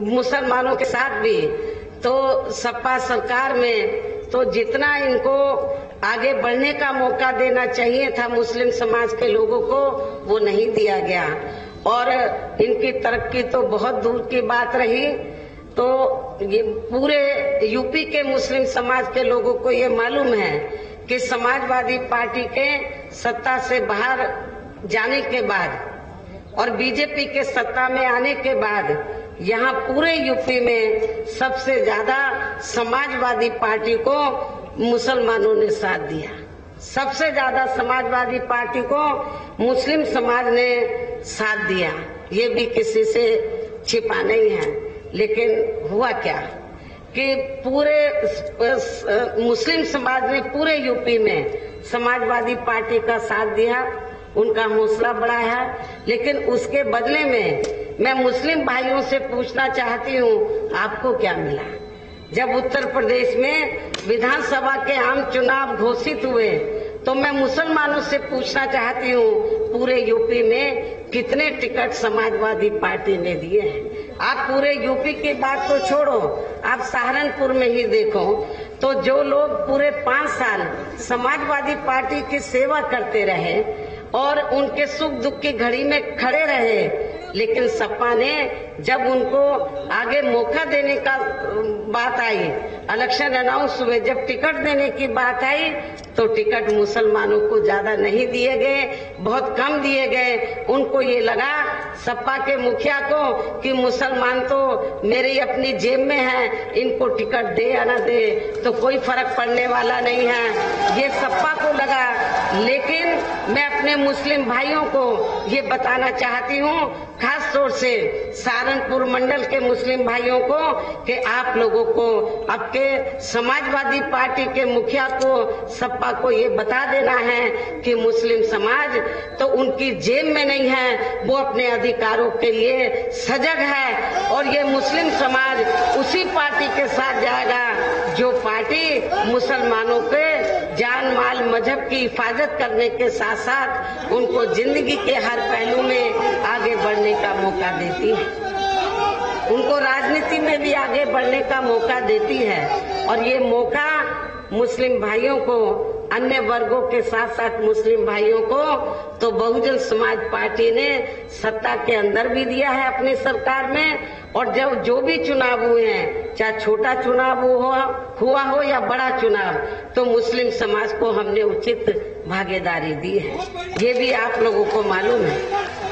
मुसलमानों के साथ भी, तो सपा सरकार में तो जितना इनको आगे बढ़ने का मौका देना चाहिए था मुस्लिम समाज के लोगों को, वो नहीं दिया गया और इनकी तरक्की तो बहुत दूर की बात रही। तो ये पूरे यूपी के मुस्लिम समाज के लोगों को ये मालूम है कि समाजवादी पार्टी के सत्ता से बाहर जाने के बाद और बीजेपी के सत्ता में आने के बाद यहाँ पूरे यूपी में सबसे ज्यादा समाजवादी पार्टी को मुसलमानों ने साथ दिया। सबसे ज्यादा समाजवादी पार्टी को मुस्लिम समाज ने साथ दिया, ये भी किसी से छिपा नहीं है। लेकिन हुआ क्या कि पूरे मुस्लिम समाज ने पूरे यूपी में समाजवादी पार्टी का साथ दिया, उनका हौसला बढ़ाया। लेकिन उसके बदले में मैं मुस्लिम भाइयों से पूछना चाहती हूँ, आपको क्या मिला? जब उत्तर प्रदेश में विधानसभा के आम चुनाव घोषित हुए तो मैं मुसलमानों से पूछना चाहती हूँ, पूरे यूपी में कितने टिकट समाजवादी पार्टी ने दिए हैं? आप पूरे यूपी की बात तो छोड़ो, आप सहारनपुर में ही देखो तो जो लोग पूरे 5 साल समाजवादी पार्टी की सेवा करते रहे और उनके सुख दुख की घड़ी में खड़े रहे, लेकिन सपा ने जब उनको आगे मौका देने का बात आई, इलेक्शन अनाउंस हुए, जब टिकट देने की बात आई तो टिकट मुसलमानों को ज्यादा नहीं दिए गए, बहुत कम दिए गए। उनको ये लगा सपा के मुखिया को कि मुसलमान तो मेरी अपनी जेब में है, इनको टिकट दे या न दे तो कोई फर्क पड़ने वाला नहीं है, ये सपा को लगा। लेकिन मैं अपने मुस्लिम भाइयों को ये बताना चाहती हूँ, खास तौर से सहारनपुर मंडल के मुस्लिम भाइयों को, कि आप लोगों को आपके समाजवादी पार्टी के मुखिया को, सपा को ये बता देना है कि मुस्लिम समाज तो उनकी जेब में नहीं है, वो अपने अधिकारों के लिए सजग है और ये मुस्लिम समाज उसी पार्टी के साथ जाएगा जो पार्टी मुसलमानों के जान माल मजहब की हिफाजत करने के साथ साथ उनको जिंदगी के हर पहलू में आगे बढ़ने का मौका देती है, उनको राजनीति में भी आगे बढ़ने का मौका देती है। और ये मौका मुस्लिम भाइयों को, अन्य वर्गों के साथ साथ मुस्लिम भाइयों को तो बहुजन समाज पार्टी ने सत्ता के अंदर भी दिया है अपनी सरकार में, और जब जो भी चुनाव हुए हैं, चाहे छोटा चुनाव हुआ हो या बड़ा चुनाव, तो मुस्लिम समाज को हमने उचित भागीदारी दी है, ये भी आप लोगों को मालूम है।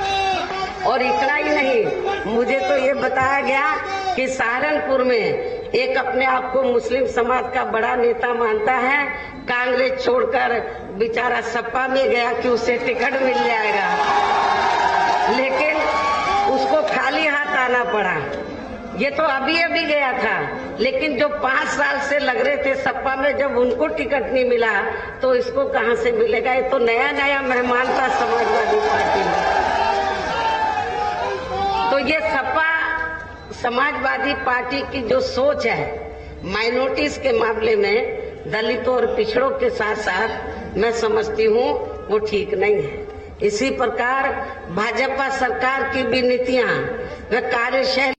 और इतना ही नहीं, मुझे तो ये बताया गया कि सहारनपुर में एक अपने आप को मुस्लिम समाज का बड़ा नेता मानता है, कांग्रेस छोड़कर बेचारा सपा में गया कि उसे टिकट मिल जाएगा, लेकिन उसको खाली हाथ आना पड़ा। ये तो अभी अभी गया था, लेकिन जो 5 साल से लग रहे थे सपा में, जब उनको टिकट नहीं मिला तो इसको कहां से मिलेगा? ये तो नया नया मेहमान था समाजवादी पार्टी में। तो ये सपा समाजवादी पार्टी की जो सोच है माइनॉरिटीज के मामले में, दलितों और पिछड़ों के साथ साथ, मैं समझती हूँ वो ठीक नहीं है। इसी प्रकार भाजपा सरकार की भी नीतियां व कार्यशैली